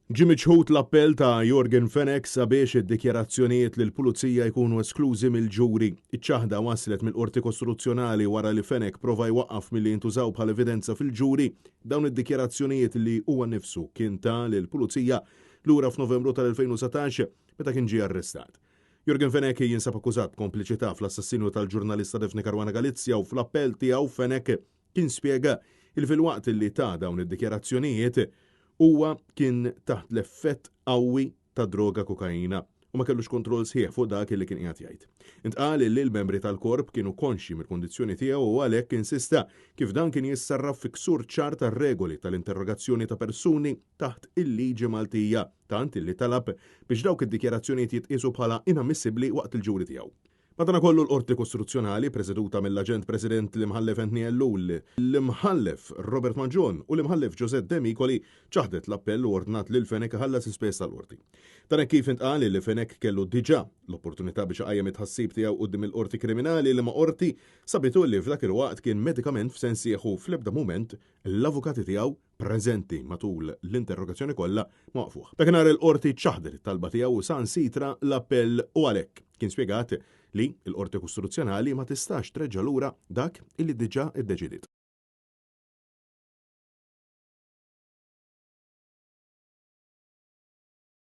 Ġie miċħud l-appell ta' Jorgen Fenek sabiex id-dikjarazzjonijiet lill pulizija jkunu esklużi mill-ġuri. Iċ-ċaħda waslet mill-Qorti Kostituzzjonali wara li Fenek prova jwaqqaf milli jintużaw bħala evidenza fil-ġuri dawn id-dikjarazzjonijiet li huwa nnifsu kien ta' lill pulizija lura f'Novembru tal-2017 meta kien ġie arrestat. Jorgen Fenek jinsab akkużat kompliċità fl-assassinju tal-ġurnalista Defne Caruana Galizia u fl-appell tiegħu Fenek kien spjega il fil-waqt li ta' dawn id-dikjarazzjonijiet huwa kien taħt l-effett qawwi ta' droga kokaina u ma kellux kontroll sħiħ fuq dak li kien qiegħed jgħid. Intqal li l-membri tal-korp kienu konxi mill-kundizzjoni tiegħu u għalhekk insista kif dan kien jissarraf fi ksur ċar tar-regoli tal-interrogazzjoni ta' persuni taħt il-liġi Maltija tant illi talab biex dawk id-dikjarazzjonijiet jitqisu bħala inammissibbli waqt il-ġuri tiegħu. Madankollu l-Qorti Kostituzzjonali preżeduta mill-Aġent President l-Imħallef Anthony Ellull, l-Imħallef Robert Maġġon u l-Imħallef Giuseppe De Micoli ċaħdet l-appell u ordnat lil Fenek ħallas ispejjeż tal-qorti. Dan kif intqal li Fenek kellu diġà l-opportunità biex qajjem it-ħassib tiegħu quddiem il-qorti kriminali li ma' qorti sabitu li f'dak il-waqt kien medikament f'sens ieħu fl-ebda mument l-avukati tiegħu preżenti matul l-interrogazzjoni kollha maqfuh. Dakinhar il-qorti ċaħdet it-talba tiegħu sansitra l-appell u għalhekk kien spjegat li l-Qorti Kostituzzjonali ma tistax treġġa' lura dak illi diġà iddeċidiet.